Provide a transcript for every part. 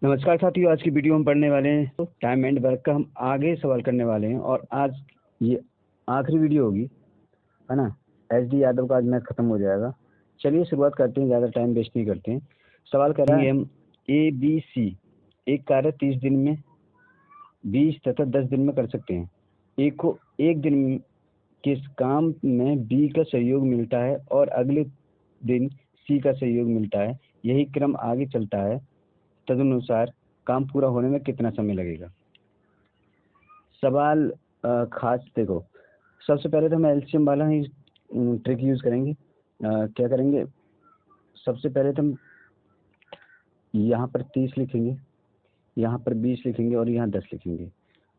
नमस्कार साथियों, आज की वीडियो हम पढ़ने वाले हैं तो टाइम एंड वर्क का हम आगे सवाल करने वाले हैं और आज ये आखिरी वीडियो होगी, है ना। एसडी यादव का आज मैच खत्म हो जाएगा। चलिए शुरुआत करते हैं, ज़्यादा टाइम वेस्ट नहीं करते हैं। सवाल करेंगे हम ABC एक कार्य 30 दिन में 20 तथा 10 दिन में कर सकते हैं। ए को एक दिन किस काम में बी का सहयोग मिलता है और अगले दिन सी का सहयोग मिलता है, यही क्रम आगे चलता है, तदनुसार काम पूरा होने में कितना समय लगेगा। सवाल खास देखो, सबसे पहले तो हम एलसीएम वाला ही ट्रिक यूज़ करेंगे। क्या करेंगे, सबसे पहले तो हम यहाँ पर 30 लिखेंगे, यहाँ पर 20 लिखेंगे और यहाँ 10 लिखेंगे।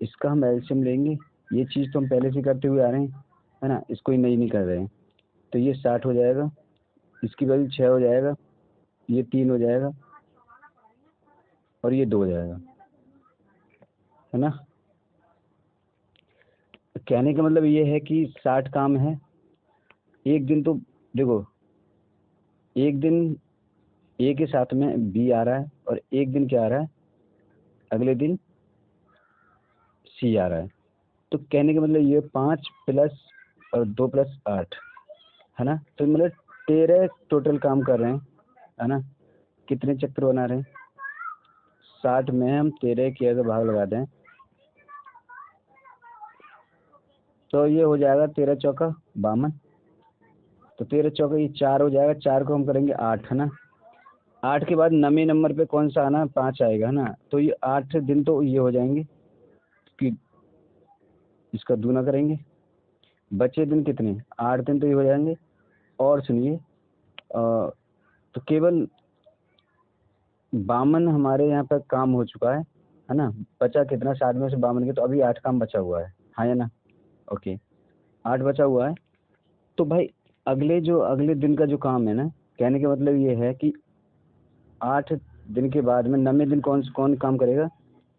इसका हम एलसीएम लेंगे। ये चीज़ तो हम पहले से करते हुए आ रहे हैं, है ना, इसको ही नहीं कर रहे हैं। तो ये 60 हो जाएगा, इसकी वैल्यू 6 हो जाएगा, ये 3 हो जाएगा और ये 2 हो जाएगा, है ना। कहने का मतलब ये है कि 60 काम है। एक दिन तो देखो, एक दिन ए के साथ में बी आ रहा है और एक दिन क्या आ रहा है, अगले दिन सी आ रहा है। तो कहने का मतलब ये 5 प्लस और 2 प्लस 8, है ना। तो मतलब 13 टोटल काम कर रहे हैं, है ना। कितने चक्र बना रहे हैं, 60 में हम 13 की अगर भाग लगा दें तो ये हो जाएगा 13 चौका 52। तो 13 चौका ये 4 हो जाएगा, 4 को हम करेंगे 8, है ना। 8 के बाद नवे नंबर पे कौन सा आना, 5 आएगा, है ना। तो ये 8 दिन तो ये हो जाएंगे कि इसका दूना करेंगे, बचे दिन कितने, 8 दिन तो ये हो जाएंगे। और सुनिए, तो केवल 52 हमारे यहाँ पर काम हो चुका है ना। बचा कितना, 60 में से 52 के, तो अभी 8 काम बचा हुआ है, हाँ या ना। ओके, 8 बचा हुआ है। तो भाई अगले दिन का जो काम है ना, कहने का मतलब ये है कि 8 दिन के बाद में 90 दिन कौन काम करेगा,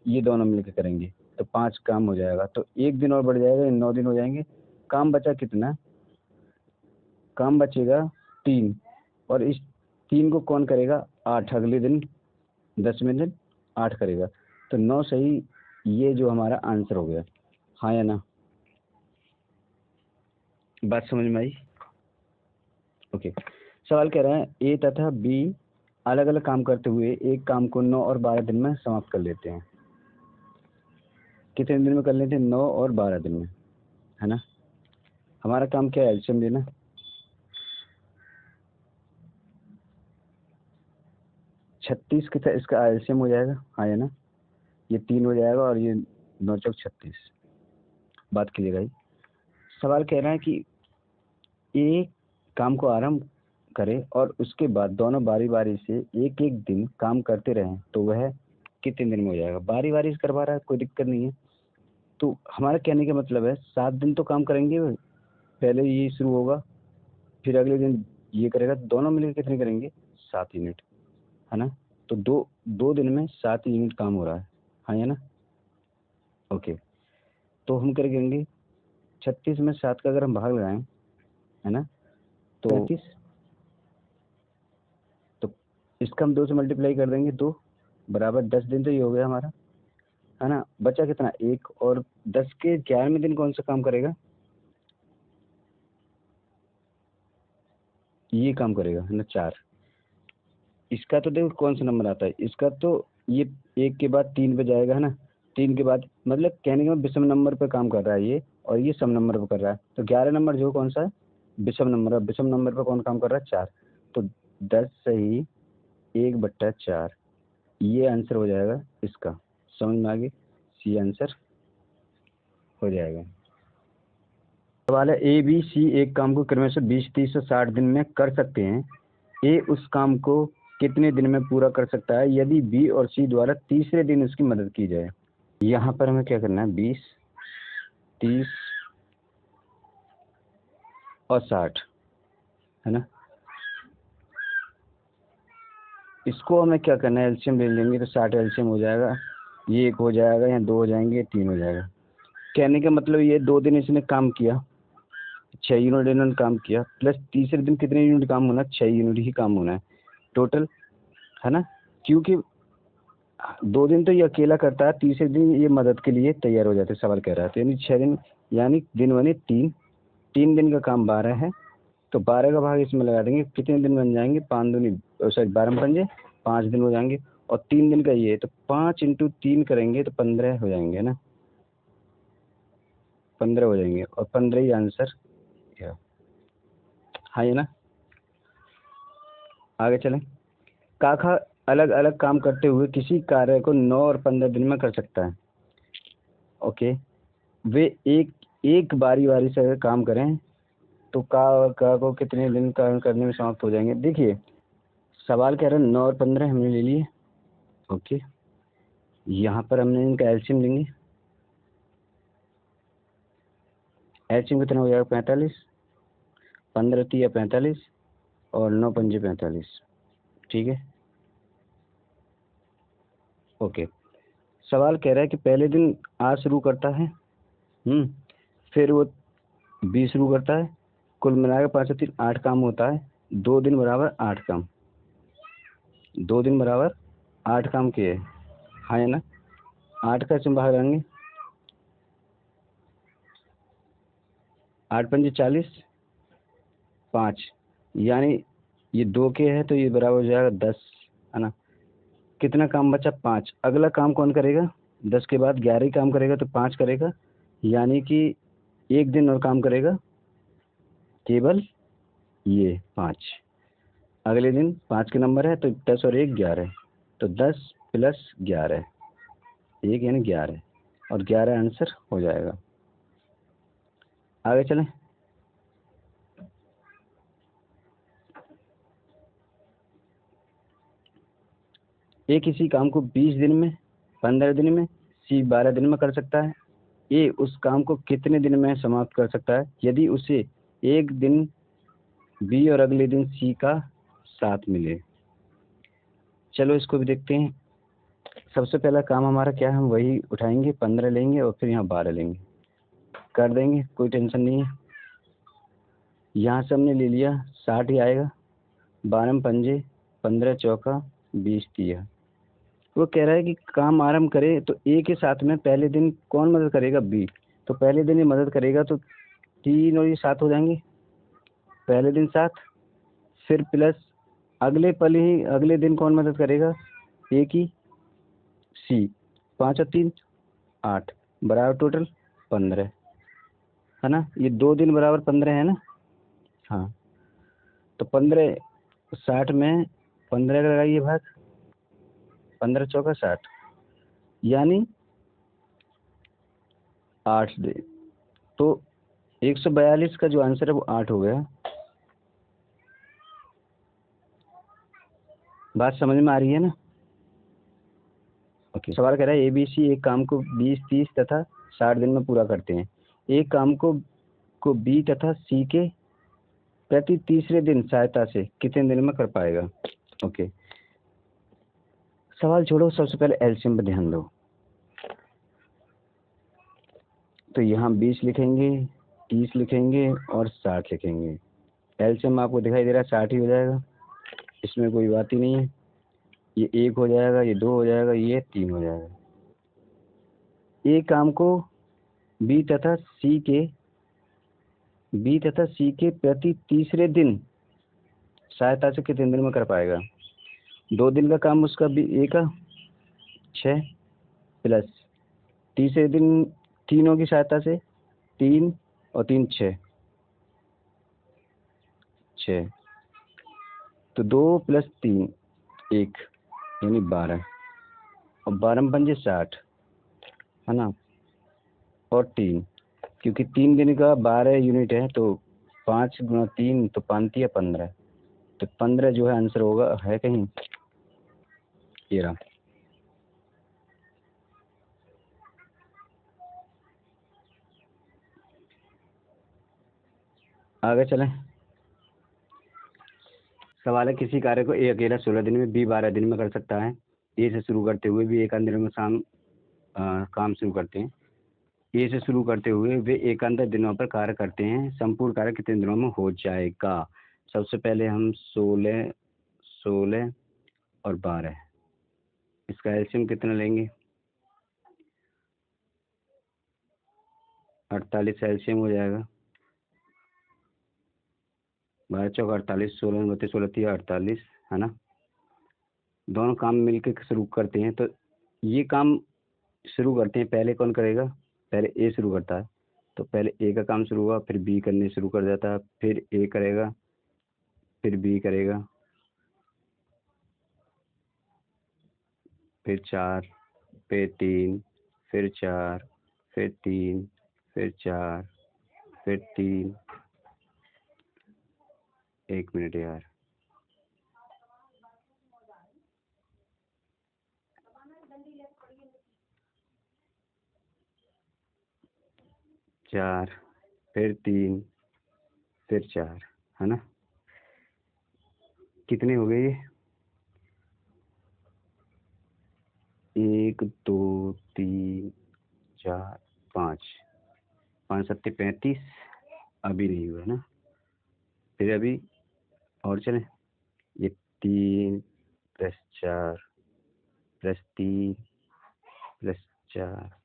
ये दोनों मिलकर करेंगे। तो 5 काम हो जाएगा, तो एक दिन और बढ़ जाएगा, 9 दिन हो जाएंगे। काम बचा कितना, काम बचेगा 3, और इस 3 को कौन करेगा, 8, अगले दिन 10वें दिन 8 करेगा। तो 9 सही, ये जो हमारा आंसर हो गया, हाँ या ना। बात समझ में आई। ओके, सवाल कह रहा है ए तथा बी अलग अलग काम करते हुए एक काम को 9 और 12 दिन में समाप्त कर लेते हैं। कितने दिन में कर लेते हैं, 9 और 12 दिन में, है ना। हमारा काम क्या है, एलसीएम लेना। छत्तीस कितना इसका एलसीएम हो जाएगा, हाँ या ना। ये 3 हो जाएगा और ये 9 चौक 36। बात कीजिएगा भाई। सवाल कह रहा है कि एक काम को आरंभ करें और उसके बाद दोनों बारी बारी से एक एक दिन काम करते रहें, तो वह कितने दिन में हो जाएगा। बारी बारी से करवा रहा है, कोई दिक्कत नहीं है। तो हमारा कहने का मतलब है 7 दिन तो काम करेंगे, पहले ये शुरू होगा, फिर अगले दिन ये करेगा, दोनों मिलकर कितने करेंगे, 7 यूनिट, है ना। तो दो दो दिन में 7 यूनिट काम हो रहा है, हाँ या ना। ओके, तो हम करेंगे 36 में 7 का अगर हम भाग लगाएं, है ना, तो 35। तो इसका हम 2 से मल्टीप्लाई कर देंगे, 2 बराबर 10 दिन तो ये हो गया हमारा, है ना। बचा कितना, 1, और 10 के 11वें दिन कौन सा काम करेगा, ये काम करेगा, है ना, 4। इसका तो देखो कौन सा नंबर आता है, इसका तो ये 1 के बाद 3 पे जाएगा, है ना। 3 के बाद मतलब कहने का विषम नंबर पे काम कर रहा है ये, और ये सम नंबर पे कर रहा है। तो 11 नंबर जो कौन सा है, विषम नंबर है। विषम नंबर पे कौन काम कर रहा है, 4। तो 10 सही 1/4, ये आंसर हो जाएगा इसका। समझ में आ गई, सी आंसर हो जाएगा। सवाल है ए बी सी एक काम को क्रमशः 20, 30 और 60 दिन में कर सकते हैं। ए उस काम को कितने दिन में पूरा कर सकता है यदि बी और सी द्वारा तीसरे दिन उसकी मदद की जाए। यहाँ पर हमें क्या करना है, 20, 30 और 60, है ना। इसको हमें क्या करना है, एलसीएम ले लेंगे तो 60 एलसीएम हो जाएगा, ये 1 हो जाएगा, यहाँ 2 हो जाएंगे, ये 3 हो जाएगा। कहने का मतलब ये 2 दिन इसने काम किया, 6 यूनिट इन्होंने काम किया, प्लस तीसरे दिन कितने यूनिट काम होना है, 6 यूनिट ही काम होना है टोटल, है ना। क्योंकि 2 दिन तो ये अकेला करता है, तीसरे दिन ये मदद के लिए तैयार हो जाते, सवाल कह रहा है। तो यानी 6 दिन, यानी दिन बने 3, 3 दिन का काम 12 है, तो 12 का भाग इसमें लगा देंगे, कितने दिन बन जाएंगे, 5 दूनी सॉरी 12 पंजे 5 दिन हो जाएंगे, और 3 दिन का ये, तो 5 × 3 करेंगे तो 15 हो जाएंगे ना, 15 हो जाएंगे, और 15 ही आंसर हाँ ये ना। आगे चलें। काका अलग अलग काम करते हुए किसी कार्य को 9 और 15 दिन में कर सकता है। ओके, वे एक बारी बारी से अगर काम करें तो का को कितने दिन काम करने में समाप्त हो जाएंगे। देखिए सवाल कह रहे हैं 9 और 15 हमने ले लिए। ओके, यहाँ पर हमने इनका एलसीएम लेंगे। एलसीएम कितना हो जाएगा 45, 15 × 3 = 45 और 9 × 5 = 45। ठीक है, ओके। सवाल कह रहा है कि पहले दिन 8 शुरू करता है, फिर वो 20 शुरू करता है, कुल मिलाकर 5 और 3 8 काम होता है। 2 दिन बराबर 8 काम, 2 दिन बराबर 8 काम किए, हाँ है ना। 8 का इसमें बाहर आएंगे, 8 पंजे 40, 5, यानी ये 2 के है तो ये बराबर हो जाएगा 10, है ना। कितना काम बचा 5। अगला काम कौन करेगा, 10 के बाद 11 ही काम करेगा तो 5 करेगा, यानी कि 1 दिन और काम करेगा केवल ये 5। अगले दिन 5 के नंबर है तो 10 और 1 11, तो 10 + 11 1 यानी 11, और 11 आंसर हो जाएगा। आगे चलें। ए किसी काम को 20 दिन में, 15 दिन में, सी 12 दिन में कर सकता है। ए उस काम को कितने दिन में समाप्त कर सकता है यदि उसे एक दिन बी और अगले दिन सी का साथ मिले। चलो इसको भी देखते हैं। सबसे पहला काम हमारा क्या है, हम वही उठाएंगे, 15 लेंगे और फिर यहाँ 12 लेंगे, कर देंगे, कोई टेंशन नहीं है। यहाँ से हमने ले लिया 60 ही आएगा, 12 पंजे 15 चौका 20 दिया। वो कह रहा है कि काम आरंभ करे तो ए के साथ में पहले दिन कौन मदद करेगा, बी। तो पहले दिन ये मदद करेगा तो 3 और ये 7 हो जाएंगे, पहले दिन 7, फिर प्लस अगले पल ही अगले दिन कौन मदद करेगा, ए की, सी। 5 और 3 8 बराबर टोटल 15, है ना। ये 2 दिन बराबर 15 है ना, हाँ। तो 15 60 में 15 का लगाइए भाग, 15 चौका 60, यानी 8 दे, तो 142 का जो आंसर है वो 8 हो गया। बात समझ में आ रही है ना। ओके, सवाल कह रहा है ABC एक काम को 20 30 तथा 60 दिन में पूरा करते हैं। एक काम को B तथा C के प्रति तीसरे दिन सहायता से कितने दिन में कर पाएगा। ओके, सवाल छोड़ो, सबसे पहले एलसीएम पर ध्यान दो। तो यहाँ 20 लिखेंगे, 30 लिखेंगे और 60 लिखेंगे। एलसीएम आपको दिखाई दे रहा है 60 ही हो जाएगा, इसमें कोई बात ही नहीं है। ये 1 हो जाएगा, ये 2 हो जाएगा, ये 3 हो जाएगा। एक काम को बी तथा सी के प्रति तीसरे दिन सहायता से कितने दिन में कर पाएगा। 2 दिन का काम उसका बी ए का 6 प्लस तीसरे दिन तीनों की सहायता से 3 और 3 6, तो 2 + 3 1 यानी 12, और 12 पंजे 60, है ना, और 3, क्योंकि 3 दिन का 12 यूनिट है तो 5 × 3 तो 5 या 15, तो 15 जो है आंसर होगा, है कहीं ये रहा। आगे चलें। सवाल है किसी कार्य को ए अकेला 16 दिन में, बी 12 दिन में कर सकता है। ए से शुरू करते हुए भी एकांतर में काम शुरू करते हैं। ए से शुरू करते हुए वे एकांतर दिनों पर कार्य करते हैं। संपूर्ण कार्य कितने दिनों में हो जाएगा। सबसे पहले हम 16 और 12 इसका एलसीएम कितना लेंगे? 48 एलसीएम हो जाएगा। 12 चौक 48, 16 32, 16 3 48, है ना। दोनों काम मिलके शुरू करते हैं, तो ये काम शुरू करते हैं। पहले कौन करेगा? पहले ए शुरू करता है, तो पहले ए का काम शुरू हुआ, फिर बी करने शुरू कर देता है, फिर ए करेगा, फिर बी करेगा, फिर 4, फिर 3, फिर 4, फिर 3, फिर 4, फिर 3। 1 मिनट यार। चार, फिर 3, फिर 4, है ना। कितने हो गए ये? 1 2 3 4 5, 5 7 35। अभी नहीं हुआ ना, फिर अभी और चले। ये 3 + 4 + 3 + 4।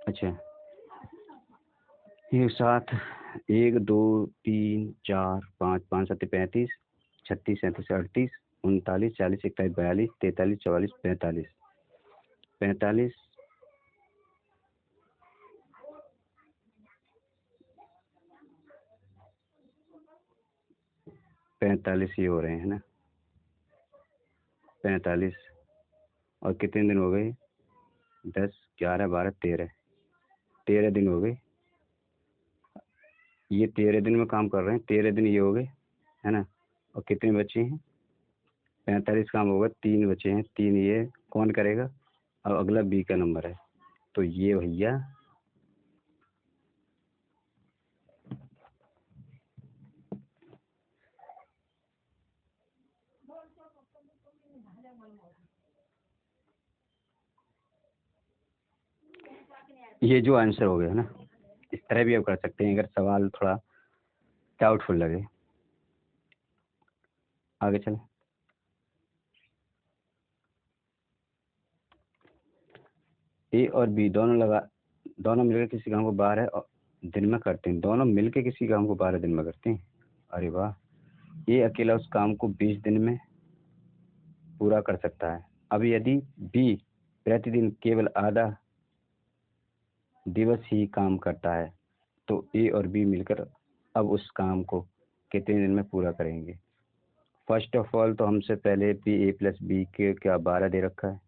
अच्छा, ये 7, 1 2 3 4 5, 5 7 35, 36 37 38 39 40 41 42 43 44 45, 45, 45 ये हो रहे हैं ना। 45 और कितने दिन हो गए? 10 11 12 13, 13 दिन हो गए। ये 13 दिन में काम कर रहे हैं, 13 दिन ये हो गए, है ना। और कितने बचे हैं? 45 काम होगा, 3 बचे हैं, 3 ये कौन करेगा? अब अगला बी का नंबर है, तो ये भैया ये जो आंसर हो गया ना, इस तरह भी आप कर सकते हैं अगर सवाल थोड़ा डाउटफुल लगे। आगे चलें। ए और बी दोनों मिलकर किसी काम को 12 दिन में करते हैं। दोनों मिलकर किसी काम को 12 दिन में करते हैं। अरे वाह। ए अकेला उस काम को 20 दिन में पूरा कर सकता है। अब यदि बी प्रतिदिन केवल आधा दिवस ही काम करता है, तो ए और बी मिलकर अब उस काम को कितने दिन में पूरा करेंगे? फर्स्ट ऑफ ऑल तो हमसे पहले भी ए प्लस बी के क्या 12 दे रखा है,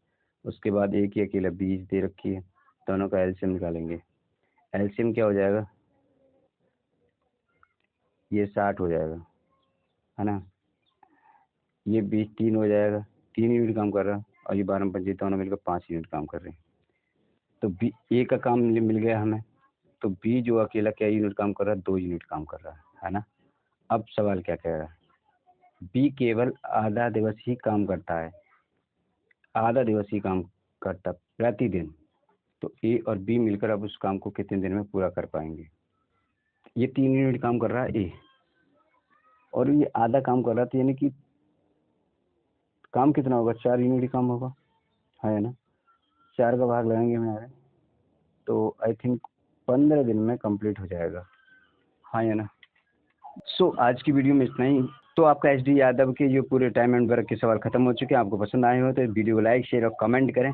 उसके बाद ए की अकेला 20 दे रखी है। दोनों का एलसीएम निकालेंगे। एलसीएम क्या हो जाएगा? ये 60 हो जाएगा, है ना। ये 20 3 हो जाएगा, 3 यूनिट काम कर रहा है, और ये 12 25 दोनों मिलकर 5 यूनिट काम कर रहे हैं। तो बी ए का काम मिल गया हमें, तो बी जो अकेला क्या यूनिट काम कर रहा है? 2 यूनिट काम कर रहा है ना। अब सवाल क्या कह रहा है? बी केवल आधा दिवस ही काम करता है, आधा दिवस ही काम करता प्रतिदिन, तो ए और बी मिलकर अब उस काम को कितने दिन में पूरा कर पाएंगे? ये 3 यूनिट काम कर रहा है ए, और ये आधा काम कर रहा था, यानी कि काम कितना होगा? 4 यूनिट ही काम होगा, है ना। 4 का भाग लगाएंगे हमारे, तो आई थिंक 15 दिन में कंप्लीट हो जाएगा, हाँ या ना। सो आज की वीडियो में इतना ही। तो आपका एच डी यादव के जो पूरे टाइम एंड वर्क के सवाल खत्म हो चुके हैं। आपको पसंद आए हो तो वीडियो को लाइक शेयर और कमेंट करें।